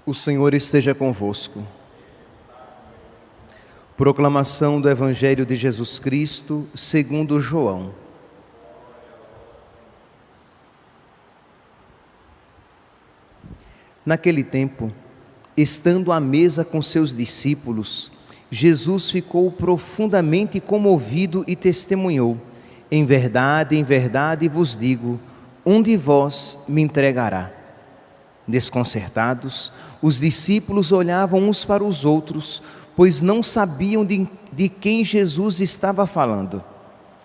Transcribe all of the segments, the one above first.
O Senhor esteja convosco. Proclamação do Evangelho de Jesus Cristo, segundo João. Naquele tempo, estando à mesa com seus discípulos, Jesus ficou profundamente comovido e testemunhou: em verdade vos digo, um de vós me entregará. Desconcertados, os discípulos olhavam uns para os outros, pois não sabiam de quem Jesus estava falando.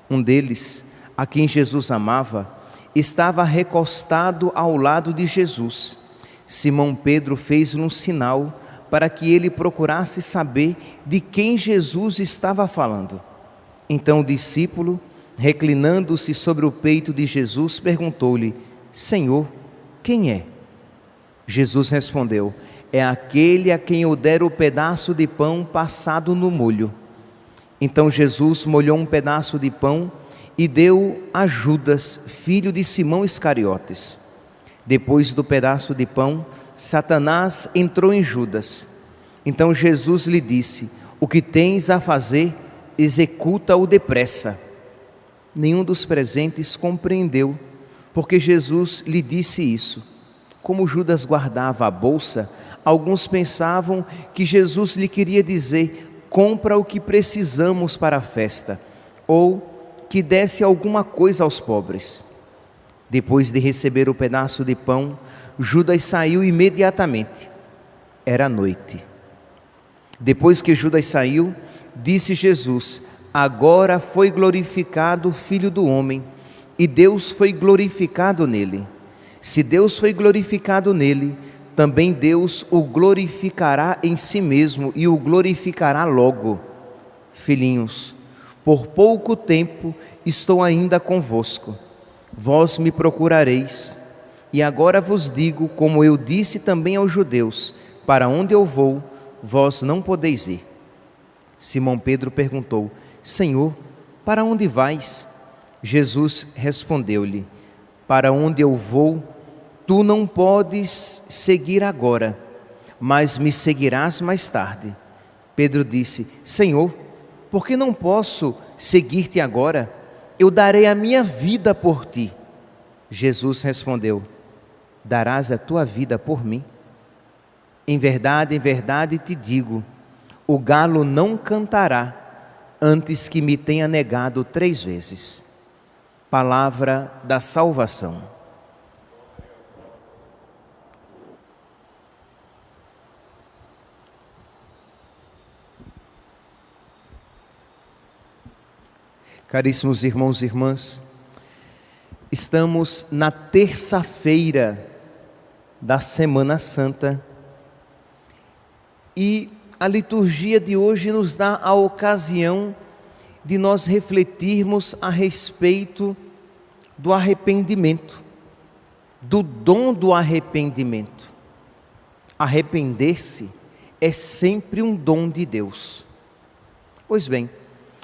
Um deles, a quem Jesus amava, estava recostado ao lado de Jesus. Simão Pedro fez-lhe um sinal para que ele procurasse saber de quem Jesus estava falando. Então o discípulo, reclinando-se sobre o peito de Jesus, perguntou-lhe: Senhor, quem é? Jesus respondeu: é aquele a quem eu der o pedaço de pão passado no molho. Então Jesus molhou um pedaço de pão e deu a Judas, filho de Simão Iscariotes. Depois do pedaço de pão, Satanás entrou em Judas. Então Jesus lhe disse: o que tens a fazer, executa-o depressa. Nenhum dos presentes compreendeu, porque Jesus lhe disse isso. Como Judas guardava a bolsa, alguns pensavam que Jesus lhe queria dizer: compra o que precisamos para a festa, ou que desse alguma coisa aos pobres. Depois de receber o pedaço de pão, Judas saiu imediatamente. Era noite. Depois que Judas saiu, disse Jesus: agora foi glorificado o Filho do Homem, e Deus foi glorificado nele. Se Deus foi glorificado nele, também Deus o glorificará em si mesmo e o glorificará logo. Filhinhos, por pouco tempo estou ainda convosco. Vós me procurareis. E agora vos digo, como eu disse também aos judeus: para onde eu vou, vós não podeis ir. Simão Pedro perguntou: Senhor, para onde vais? Jesus respondeu-lhe: para onde eu vou, tu não podes seguir agora, mas me seguirás mais tarde. Pedro disse: Senhor, por que não posso seguir-te agora? Eu darei a minha vida por ti. Jesus respondeu: darás a tua vida por mim? Em verdade te digo, o galo não cantará antes que me tenha negado 3 vezes. Palavra da salvação. Caríssimos irmãos e irmãs, estamos na terça-feira da Semana Santa e a liturgia de hoje nos dá a ocasião de nós refletirmos a respeito do arrependimento, do dom do arrependimento. Arrepender-se é sempre um dom de Deus. Pois bem,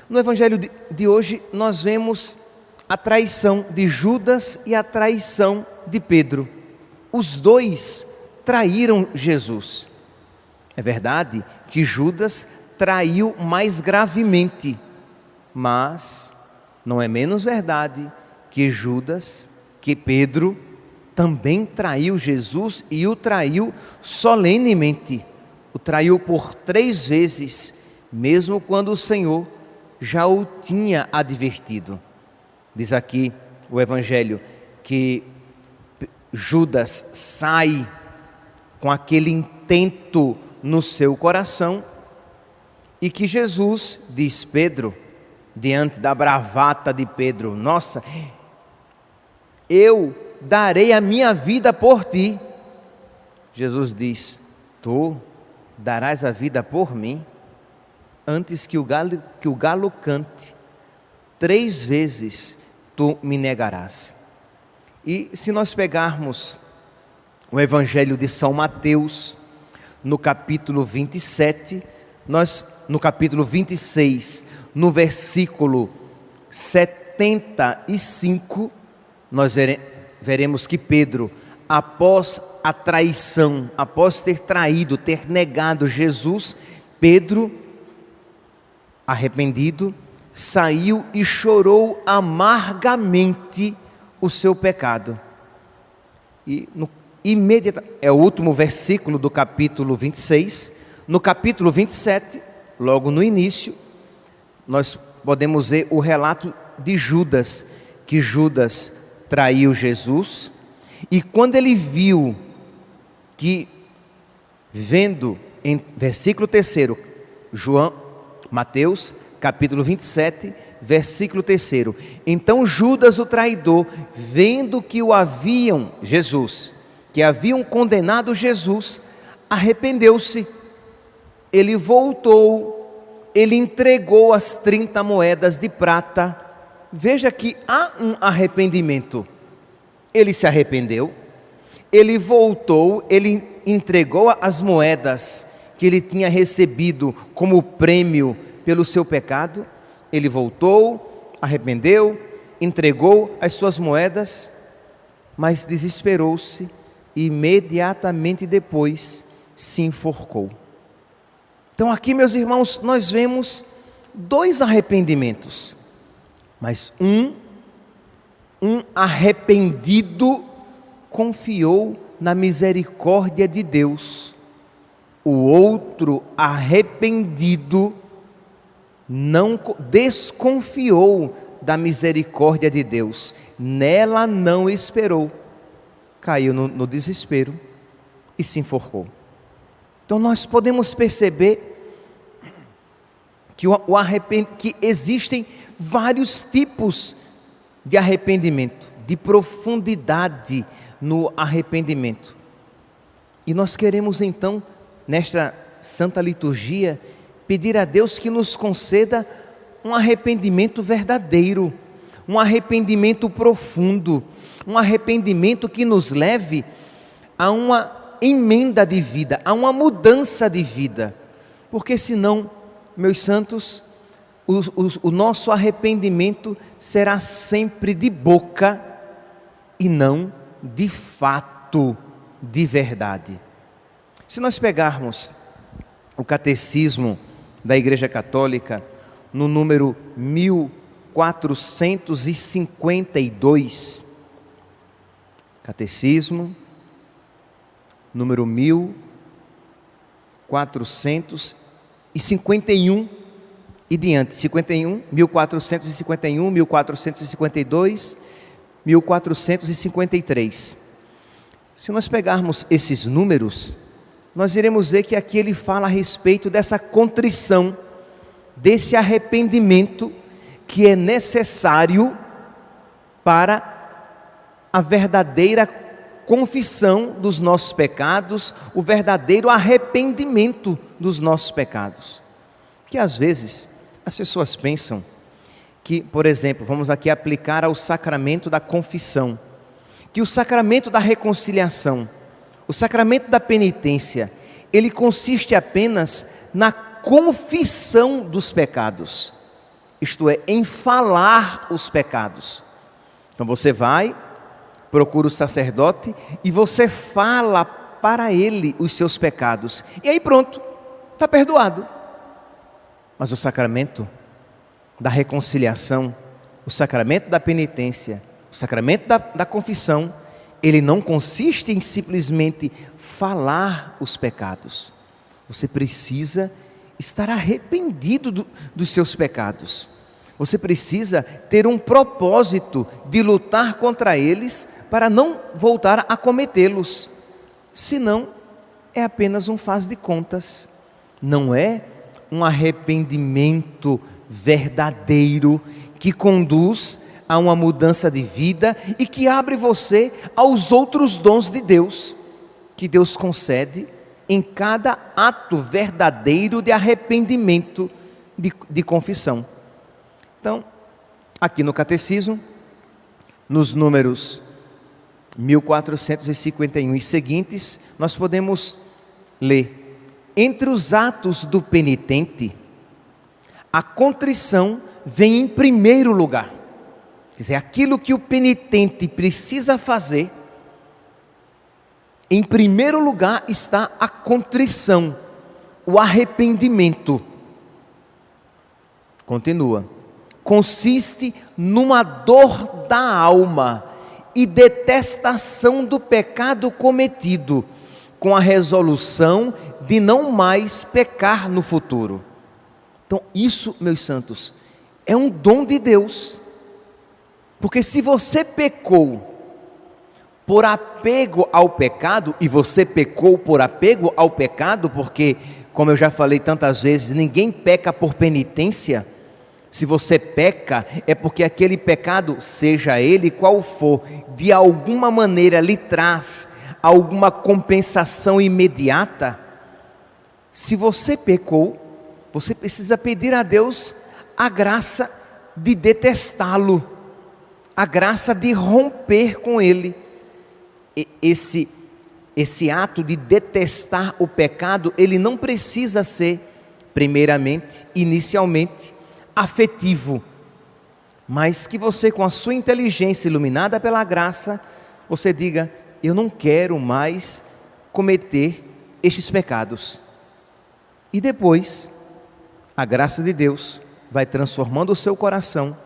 no Evangelho de hoje nós vemos a traição de Judas e a traição de Pedro. Os dois traíram Jesus. É verdade que Judas traiu mais gravemente, mas não é menos verdade que Pedro também traiu Jesus e o traiu solenemente. O traiu por 3 vezes, mesmo quando o Senhor já o tinha advertido. Diz aqui o Evangelho que Judas sai com aquele intento no seu coração e que Jesus diz: Pedro, diante da bravata de Pedro: nossa, eu darei a minha vida por ti. Jesus diz: tu darás a vida por mim? Antes que o galo cante, 3 vezes tu me negarás. E se nós pegarmos o Evangelho de São Mateus, no capítulo 27, no capítulo 26, no versículo 75, nós veremos que Pedro, após a traição, após ter traído, ter negado Jesus, Pedro, arrependido, saiu e chorou amargamente o seu pecado. E é o último versículo do capítulo 26. No capítulo 27, logo no início, nós podemos ver o relato de Judas, que Judas traiu Jesus, e quando ele viu que, vendo em versículo 3, Mateus, capítulo 27, versículo 3, então Judas o traidor, vendo que que haviam condenado Jesus, arrependeu-se, ele voltou, ele entregou as 30 moedas de prata. Veja que há um arrependimento. Ele se arrependeu, ele voltou, ele entregou as moedas que ele tinha recebido como prêmio pelo seu pecado. Ele voltou, arrependeu, entregou as suas moedas, mas desesperou-se e imediatamente depois se enforcou. Então aqui, meus irmãos, nós vemos 2 arrependimentos, mas um arrependido confiou na misericórdia de Deus. O outro arrependido não desconfiou da misericórdia de Deus, nela não esperou, caiu no desespero e se enforcou. Então nós podemos perceber que existem vários tipos de arrependimento, de profundidade no arrependimento. E nós queremos então, nesta Santa Liturgia, pedir a Deus que nos conceda um arrependimento verdadeiro, um arrependimento profundo, um arrependimento que nos leve a uma emenda de vida, a uma mudança de vida, porque senão, meus santos, o nosso arrependimento será sempre de boca e não de fato, de verdade. Se nós pegarmos o Catecismo da Igreja Católica, no número 1452, Catecismo, número 1451 e diante, 51, 1451, 1452, 1453. Se nós pegarmos esses números, nós iremos ver que aqui ele fala a respeito dessa contrição, desse arrependimento que é necessário para a verdadeira confissão dos nossos pecados, o verdadeiro arrependimento dos nossos pecados. Que às vezes as pessoas pensam que, por exemplo, vamos aqui aplicar ao sacramento da confissão, que o sacramento da reconciliação, o sacramento da penitência, ele consiste apenas na confissão dos pecados, isto é, em falar os pecados. Então você vai, procura o sacerdote e você fala para ele os seus pecados, e aí pronto, está perdoado. Mas o sacramento da reconciliação, o sacramento da penitência, o sacramento da confissão, ele não consiste em simplesmente falar os pecados. Você precisa estar arrependido dos seus pecados. Você precisa ter um propósito de lutar contra eles para não voltar a cometê-los. Senão, é apenas um faz de contas. Não é um arrependimento verdadeiro que conduz a uma mudança de vida e que abre você aos outros dons de Deus, que Deus concede em cada ato verdadeiro de arrependimento, de confissão. Então, aqui no Catecismo, nos números 1451 e seguintes, nós podemos ler: entre os atos do penitente, a contrição vem em primeiro lugar. Quer dizer, aquilo que o penitente precisa fazer Em primeiro lugar está a contrição, o arrependimento. Continua. Consiste numa dor da alma e detestação do pecado cometido, com a resolução de não mais pecar no futuro. Então, isso, meus santos, é um dom de Deus. Porque se você pecou por apego ao pecado, e você pecou por apego ao pecado, porque, como eu já falei tantas vezes, ninguém peca por penitência. Se você peca, é porque aquele pecado, seja ele qual for, de alguma maneira lhe traz alguma compensação imediata. Se você pecou, você precisa pedir a Deus a graça de detestá-lo, a graça de romper com ele. Esse ato de detestar o pecado, ele não precisa ser, primeiramente, inicialmente, afetivo, mas que você, com a sua inteligência iluminada pela graça, você diga: eu não quero mais cometer estes pecados. E depois, a graça de Deus vai transformando o seu coração,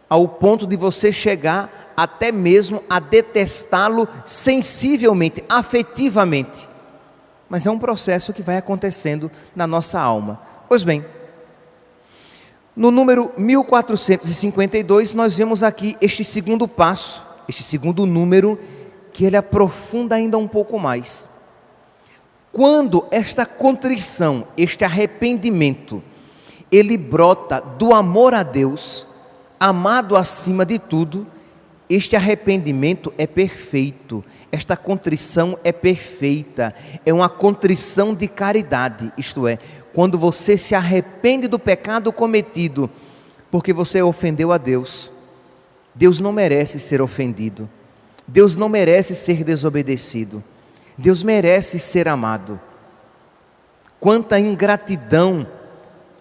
ao ponto de você chegar até mesmo a detestá-lo sensivelmente, afetivamente. Mas é um processo que vai acontecendo na nossa alma. Pois bem, no número 1452, nós vemos aqui este segundo passo, este segundo número, que ele aprofunda ainda um pouco mais. Quando esta contrição, este arrependimento, ele brota do amor a Deus, amado acima de tudo, este arrependimento é perfeito, esta contrição é perfeita, é uma contrição de caridade, isto é, quando você se arrepende do pecado cometido, porque você ofendeu a Deus. Deus não merece ser ofendido, Deus não merece ser desobedecido, Deus merece ser amado. Quanta ingratidão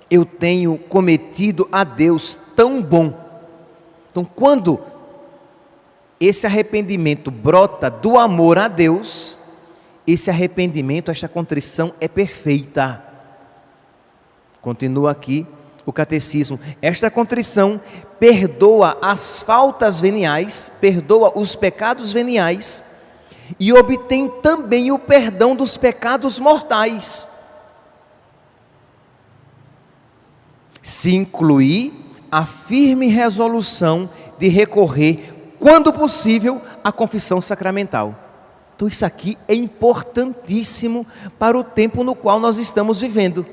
eu tenho cometido a Deus tão bom. Então, quando esse arrependimento brota do amor a Deus, esse arrependimento, esta contrição é perfeita. Continua aqui o catecismo: esta contrição perdoa as faltas veniais, perdoa os pecados veniais e obtém também o perdão dos pecados mortais, se incluir a firme resolução de recorrer, quando possível, à confissão sacramental. Então isso aqui é importantíssimo para o tempo no qual nós estamos vivendo.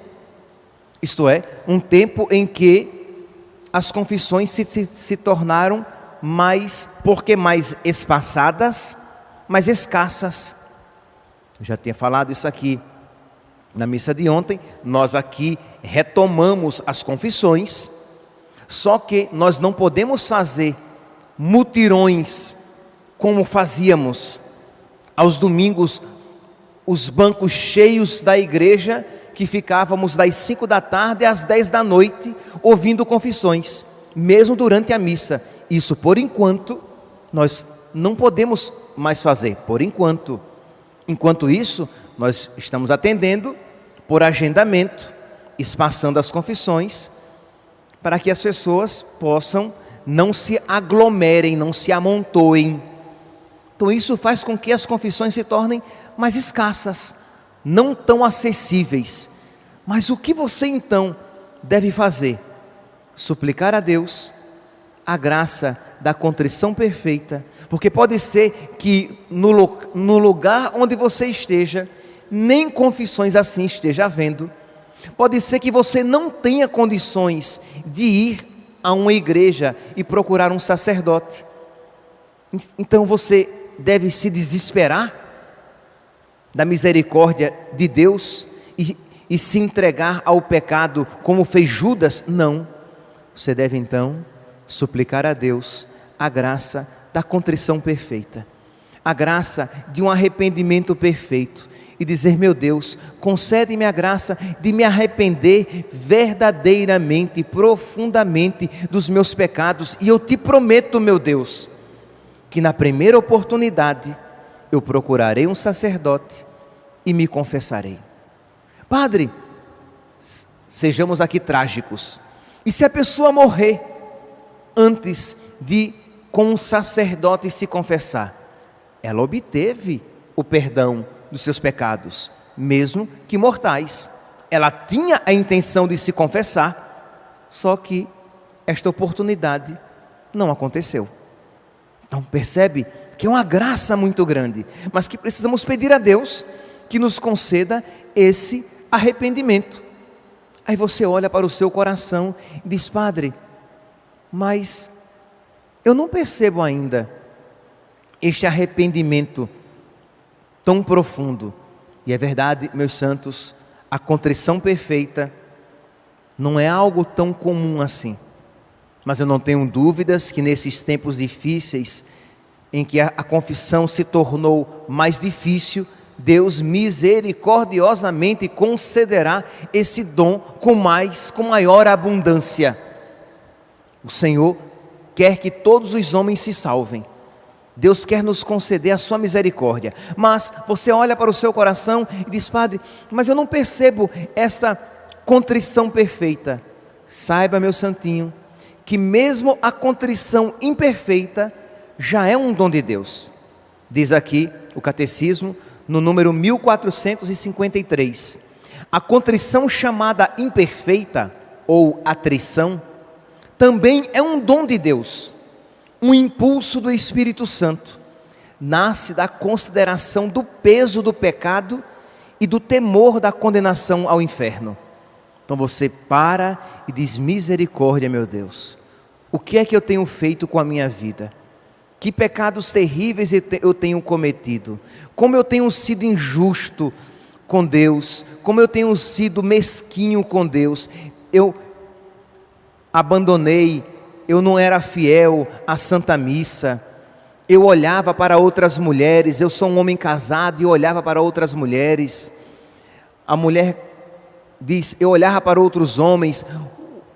Isto é, um tempo em que as confissões se tornaram mais espaçadas, mais escassas. Eu já tinha falado isso aqui na missa de ontem. Nós aqui retomamos as confissões, só que nós não podemos fazer mutirões como fazíamos aos domingos, os bancos cheios da igreja, que ficávamos das 5 da tarde às 10 da noite ouvindo confissões, mesmo durante a missa. Isso, por enquanto, nós não podemos mais fazer, por enquanto. Enquanto isso, nós estamos atendendo por agendamento, espaçando as confissões, para que as pessoas possam não se aglomerem, não se amontoem. Então isso faz com que as confissões se tornem mais escassas, não tão acessíveis. Mas o que você então deve fazer? Suplicar a Deus a graça da contrição perfeita, porque pode ser que no lugar onde você esteja, nem confissões assim esteja havendo. Pode ser que você não tenha condições de ir a uma igreja e procurar um sacerdote. Então você deve se desesperar da misericórdia de Deus e se entregar ao pecado como fez Judas? Não. Você deve então suplicar a Deus a graça da contrição perfeita, a graça de um arrependimento perfeito, e dizer: meu Deus, concede-me a graça de me arrepender verdadeiramente, profundamente dos meus pecados, e eu te prometo, meu Deus, que na primeira oportunidade eu procurarei um sacerdote e me confessarei. Padre, sejamos aqui trágicos. E se a pessoa morrer antes de com um sacerdote se confessar? Ela obteve o perdão dos seus pecados, mesmo que mortais. Ela tinha a intenção de se confessar, só que esta oportunidade não aconteceu. Então percebe que é uma graça muito grande, mas que precisamos pedir a Deus que nos conceda esse arrependimento. Aí você olha para o seu coração e diz: Padre, mas eu não percebo ainda este arrependimento tão profundo. E é verdade, meus santos, a contrição perfeita não é algo tão comum assim. Mas eu não tenho dúvidas que nesses tempos difíceis, em que a confissão se tornou mais difícil, Deus misericordiosamente concederá esse dom com maior abundância. O Senhor quer que todos os homens se salvem. Deus quer nos conceder a sua misericórdia. Mas você olha para o seu coração e diz: Padre, mas eu não percebo essa contrição perfeita. Saiba, meu santinho, que mesmo a contrição imperfeita já é um dom de Deus. Diz aqui o Catecismo, no número 1453, a contrição chamada imperfeita ou atrição também é um dom de Deus, um impulso do Espírito Santo. Nasce da consideração do peso do pecado e do temor da condenação ao inferno. Então você para e diz: misericórdia, meu Deus, o que é que eu tenho feito com a minha vida? Que pecados terríveis eu tenho cometido? Como eu tenho sido injusto com Deus? Como eu tenho sido mesquinho com Deus? Eu abandonei, eu não era fiel à Santa Missa, eu olhava para outras mulheres, eu sou um homem casado e eu olhava para outras mulheres. A mulher diz: eu olhava para outros homens.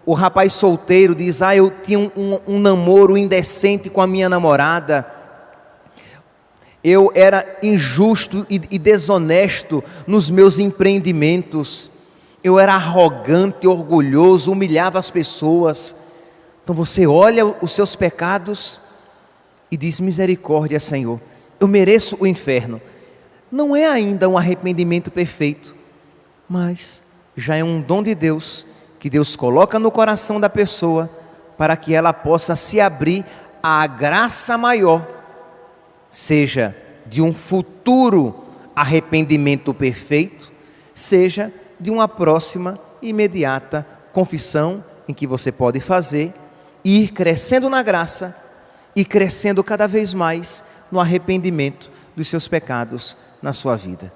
O rapaz solteiro diz: eu tinha um namoro indecente com a minha namorada. Eu era injusto e desonesto nos meus empreendimentos. Eu era arrogante, orgulhoso, humilhava as pessoas. Então você olha os seus pecados e diz: misericórdia, Senhor, eu mereço o inferno. Não é ainda um arrependimento perfeito, mas já é um dom de Deus, que Deus coloca no coração da pessoa, para que ela possa se abrir à graça maior, seja de um futuro arrependimento perfeito, seja de uma próxima imediata confissão, em que você pode fazer, ir crescendo na graça e crescendo cada vez mais no arrependimento dos seus pecados na sua vida.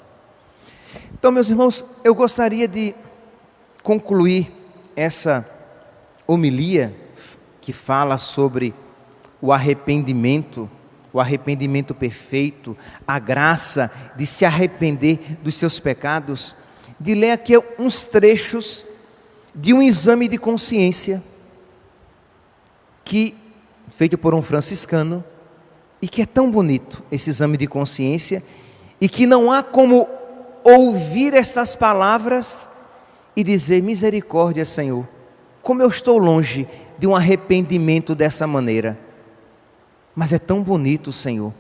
Então, meus irmãos, eu gostaria de concluir essa homilia que fala sobre o arrependimento perfeito, a graça de se arrepender dos seus pecados, de ler aqui uns trechos de um exame de consciência feito por um franciscano, e que é tão bonito esse exame de consciência, e que não há como ouvir essas palavras e dizer: misericórdia, Senhor, como eu estou longe de um arrependimento dessa maneira. Mas é tão bonito, Senhor,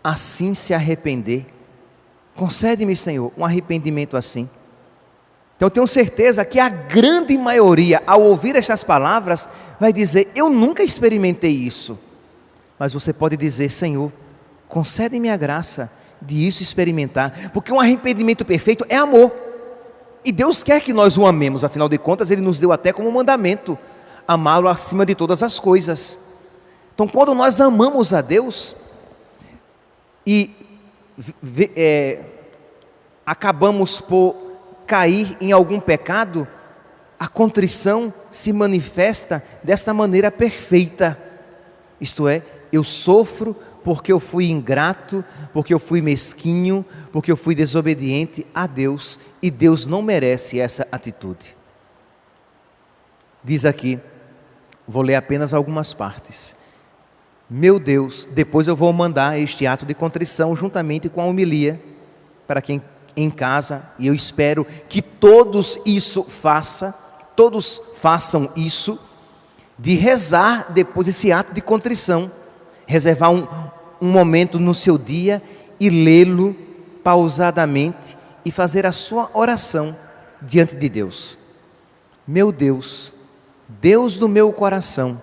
assim se arrepender. Concede-me, Senhor, um arrependimento assim. Então eu tenho certeza que a grande maioria, ao ouvir estas palavras, vai dizer: eu nunca experimentei isso. Mas você pode dizer: Senhor, concede-me a graça de isso experimentar, porque um arrependimento perfeito é amor. E Deus quer que nós o amemos, afinal de contas Ele nos deu até como mandamento, amá-lo acima de todas as coisas. Então quando nós amamos a Deus e acabamos por cair em algum pecado, a contrição se manifesta dessa maneira perfeita. Isto é, eu sofro porque eu fui ingrato, porque eu fui mesquinho, porque eu fui desobediente a Deus, e Deus não merece essa atitude. Diz aqui, vou ler apenas algumas partes. Meu Deus, depois eu vou mandar este ato de contrição juntamente com a homilia para quem em casa, e eu espero que todos façam isso, de rezar depois esse ato de contrição, reservar um momento no seu dia e lê-lo pausadamente e fazer a sua oração diante de Deus. Meu Deus, Deus do meu coração,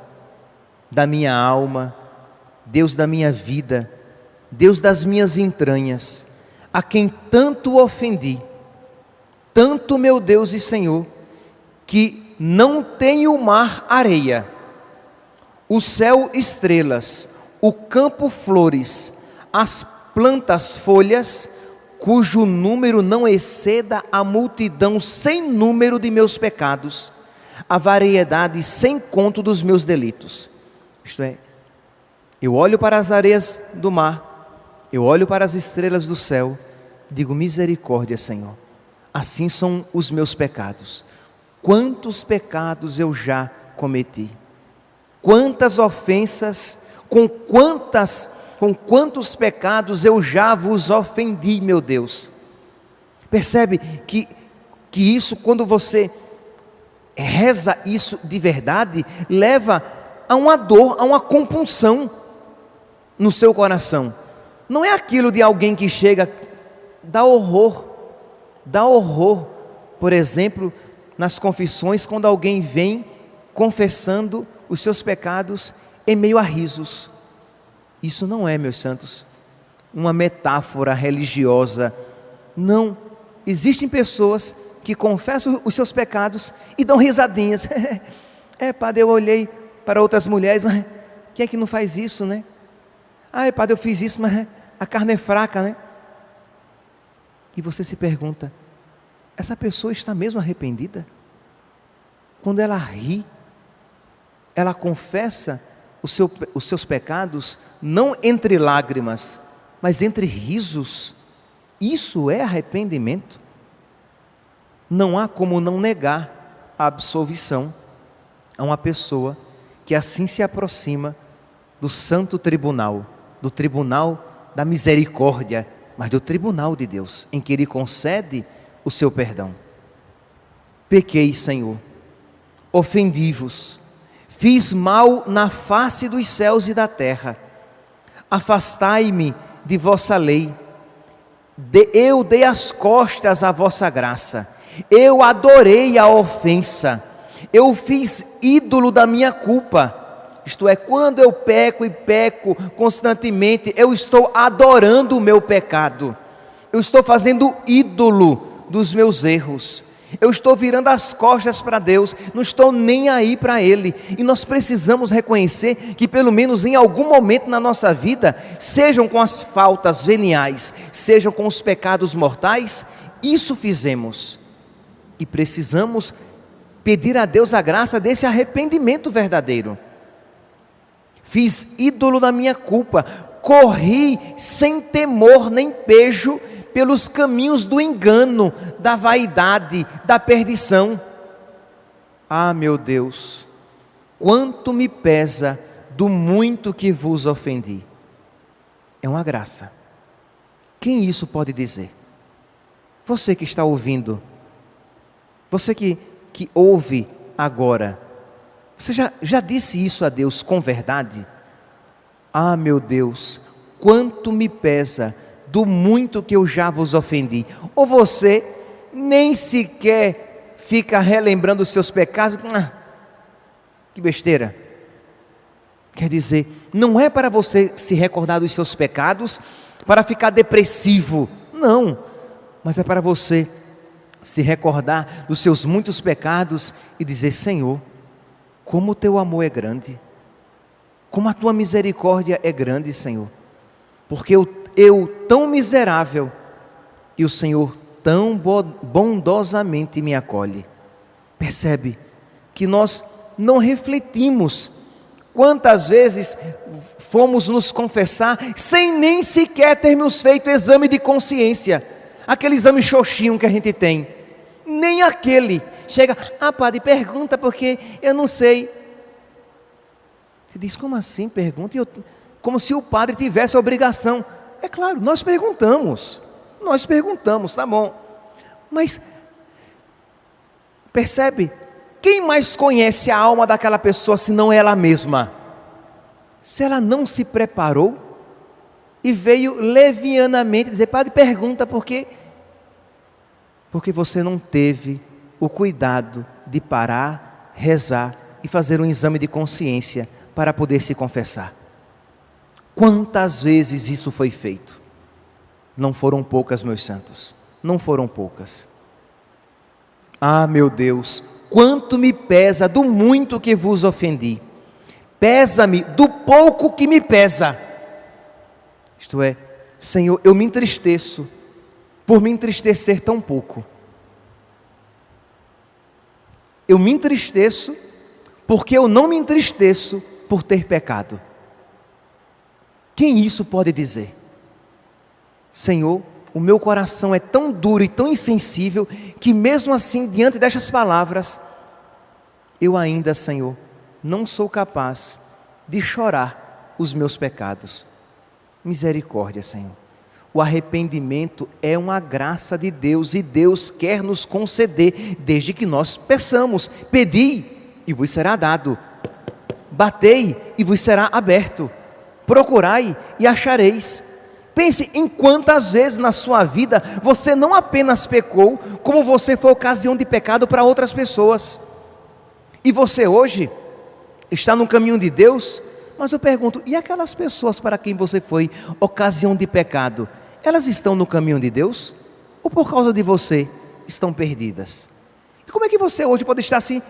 da minha alma, Deus da minha vida, Deus das minhas entranhas, a quem tanto ofendi, tanto, meu Deus e Senhor, que não tem o mar areia, o céu estrelas, o campo flores, as plantas folhas, cujo número não exceda a multidão sem número de meus pecados, a variedade sem conto dos meus delitos. Isto é, eu olho para as areias do mar, eu olho para as estrelas do céu, digo: misericórdia, Senhor, assim são os meus pecados. Quantos pecados eu já cometi, quantas ofensas, com quantos pecados eu já vos ofendi, meu Deus. Percebe que isso, quando você reza isso de verdade, leva a uma dor, a uma compunção no seu coração. Não é aquilo de alguém que chega, dá horror. Por exemplo, nas confissões, quando alguém vem confessando os seus pecados em meio a risos. Isso não é, meus santos, uma metáfora religiosa. Não, existem pessoas que confessam os seus pecados e dão risadinhas. Padre, eu olhei para outras mulheres, mas quem é que não faz isso, né? Padre, eu fiz isso, mas a carne é fraca, né? E você se pergunta, essa pessoa está mesmo arrependida? Quando ela ri, ela confessa os seus pecados, não entre lágrimas, mas entre risos. Isso é arrependimento. Não há como não negar a absolvição a uma pessoa que assim se aproxima do santo tribunal, do tribunal da misericórdia, mas do tribunal de Deus, em que Ele concede o seu perdão. Pequei, Senhor, ofendi-vos, fiz mal na face dos céus e da terra, afastai-me de vossa lei, eu dei as costas à vossa graça, eu adorei a ofensa, eu fiz ídolo da minha culpa. Isto é, quando eu peco e peco constantemente, eu estou adorando o meu pecado, eu estou fazendo ídolo dos meus erros, eu estou virando as costas para Deus, não estou nem aí para Ele. E nós precisamos reconhecer que pelo menos em algum momento na nossa vida, sejam com as faltas veniais, sejam com os pecados mortais, isso fizemos, e precisamos pedir a Deus a graça desse arrependimento verdadeiro. Fiz ídolo da minha culpa, corri sem temor nem pejo pelos caminhos do engano, da vaidade, da perdição. Meu Deus, quanto me pesa do muito que vos ofendi. É uma graça. Quem isso pode dizer? Você que está ouvindo, você que ouve agora, você já disse isso a Deus com verdade? Meu Deus, quanto me pesa do muito que eu já vos ofendi. Ou você nem sequer fica relembrando os seus pecados? Que besteira. Quer dizer, não é para você se recordar dos seus pecados para ficar depressivo, não, mas é para você se recordar dos seus muitos pecados e dizer: Senhor, como o teu amor é grande, como a tua misericórdia é grande, Senhor, porque eu tão miserável, e o Senhor tão bondosamente me acolhe. Percebe que nós não refletimos quantas vezes fomos nos confessar sem nem sequer termos feito exame de consciência, aquele exame xoxinho que a gente tem, nem aquele. Chega: padre, pergunta porque eu não sei. Você diz: como assim pergunta? como se o padre tivesse a obrigação. É claro, nós perguntamos, tá bom. Mas, percebe? Quem mais conhece a alma daquela pessoa se não ela mesma? Se ela não se preparou e veio levianamente dizer, padre, pergunta por quê? Porque você não teve o cuidado de parar, rezar e fazer um exame de consciência para poder se confessar. Quantas vezes isso foi feito? Não foram poucas, meus santos, não foram poucas. Ah, meu Deus, quanto me pesa do muito que vos ofendi, pesa-me do pouco que me pesa. Isto é, Senhor, eu me entristeço por me entristecer tão pouco. Eu me entristeço porque eu não me entristeço por ter pecado. Quem isso pode dizer? Senhor, o meu coração é tão duro e tão insensível que mesmo assim, diante destas palavras, eu ainda, Senhor, não sou capaz de chorar os meus pecados. Misericórdia, Senhor. O arrependimento é uma graça de Deus e Deus quer nos conceder, desde que nós peçamos. Pedi e vos será dado. Batei e vos será aberto. Procurai e achareis. Pense em quantas vezes na sua vida você não apenas pecou, como você foi ocasião de pecado para outras pessoas. E você hoje está no caminho de Deus, mas eu pergunto, e aquelas pessoas para quem você foi ocasião de pecado, elas estão no caminho de Deus? Ou por causa de você estão perdidas? E como é que você hoje pode estar assim,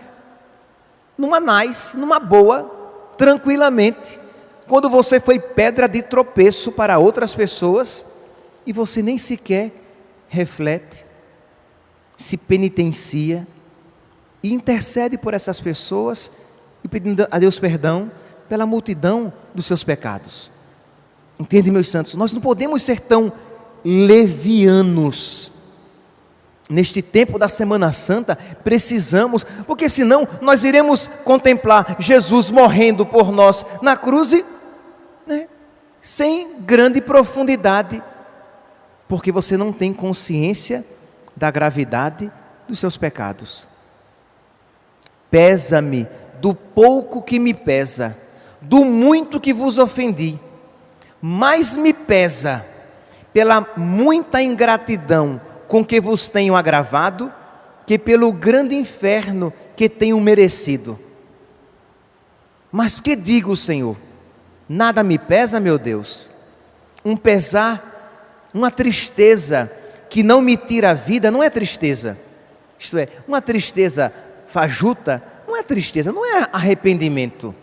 numa boa, tranquilamente, quando você foi pedra de tropeço para outras pessoas, e você nem sequer reflete, se penitencia, e intercede por essas pessoas, e pedindo a Deus perdão, pela multidão dos seus pecados. Entende, meus santos? Nós não podemos ser tão levianos. Neste tempo da Semana Santa, precisamos, porque senão nós iremos contemplar Jesus morrendo por nós na cruz, sem grande profundidade, porque você não tem consciência da gravidade dos seus pecados. Pesa-me do pouco que me pesa, do muito que vos ofendi, mais me pesa pela muita ingratidão com que vos tenho agravado, que pelo grande inferno que tenho merecido. Mas que digo, Senhor? Nada me pesa, meu Deus. Um pesar, uma tristeza que não me tira a vida, não é tristeza. Isto é, uma tristeza fajuta, não é tristeza, não é arrependimento.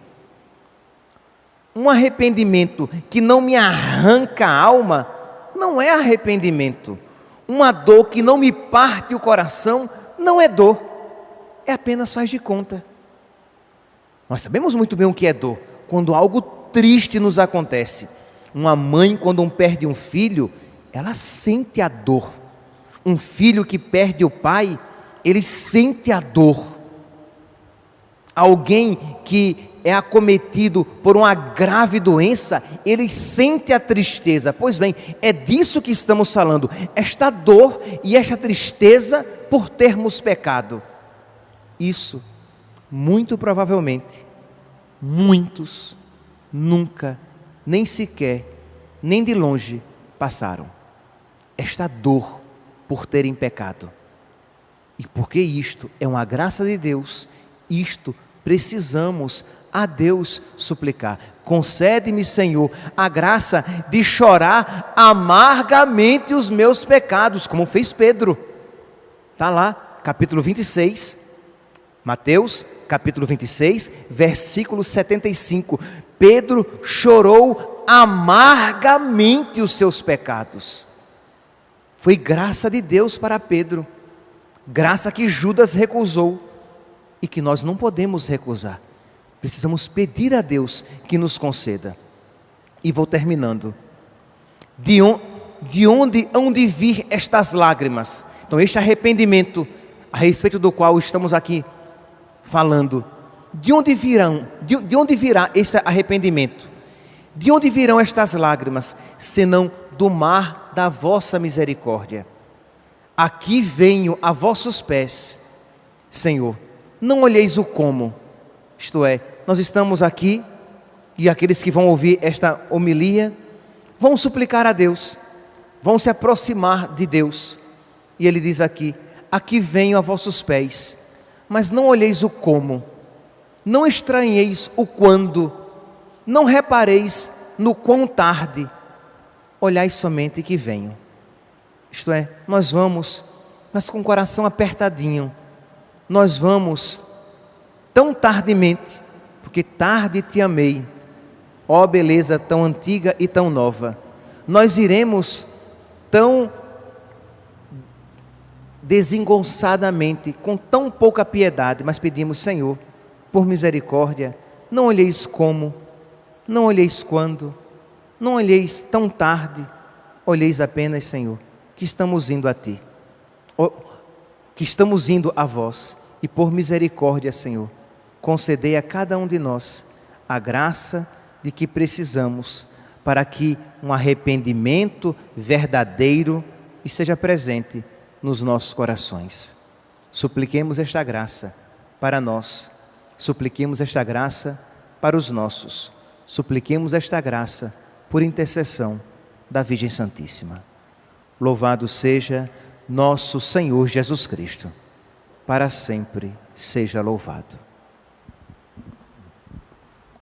Um arrependimento que não me arranca a alma, não é arrependimento. Uma dor que não me parte o coração, não é dor, é apenas faz de conta. Nós sabemos muito bem o que é dor, quando algo triste nos acontece. Uma mãe, quando perde um filho, ela sente a dor. Um filho que perde o pai, ele sente a dor. Alguém que é acometido por uma grave doença, ele sente a tristeza. Pois bem, é disso que estamos falando, esta dor e esta tristeza por termos pecado. Isso, muito provavelmente, muitos nunca, nem sequer, nem de longe passaram. Esta dor por terem pecado. E porque isto é uma graça de Deus, isto precisamos a Deus suplicar. Concede-me, Senhor, a graça de chorar amargamente os meus pecados, como fez Pedro. Está lá, capítulo 26, Mateus, capítulo 26, versículo 75. Pedro chorou amargamente os seus pecados. Foi graça de Deus para Pedro, graça que Judas recusou e que nós não podemos recusar. Precisamos pedir a Deus que nos conceda. E vou terminando. De onde hão de vir estas lágrimas? Então, este arrependimento, a respeito do qual estamos aqui falando, de onde virá esse arrependimento? De onde virão estas lágrimas, senão do mar da vossa misericórdia? Aqui venho a vossos pés, Senhor, não olheis o como. Isto é, nós estamos aqui, e aqueles que vão ouvir esta homilia, vão suplicar a Deus, vão se aproximar de Deus. E Ele diz aqui, aqui venho a vossos pés, mas não olheis o como, não estranheis o quando, não repareis no quão tarde, olhai somente que venho. Isto é, nós vamos, mas com o coração apertadinho, nós vamos tão tardimente, porque tarde te amei, ó beleza tão antiga e tão nova. Nós iremos tão desengonçadamente, com tão pouca piedade, mas pedimos, Senhor, por misericórdia, não olheis como, não olheis quando, não olheis tão tarde, olheis apenas, Senhor, que estamos indo a Ti, que estamos indo a vós, e por misericórdia, Senhor, concedei a cada um de nós a graça de que precisamos para que um arrependimento verdadeiro esteja presente nos nossos corações. Supliquemos esta graça para nós, supliquemos esta graça para os nossos, supliquemos esta graça por intercessão da Virgem Santíssima. Louvado seja nosso Senhor Jesus Cristo, para sempre seja louvado.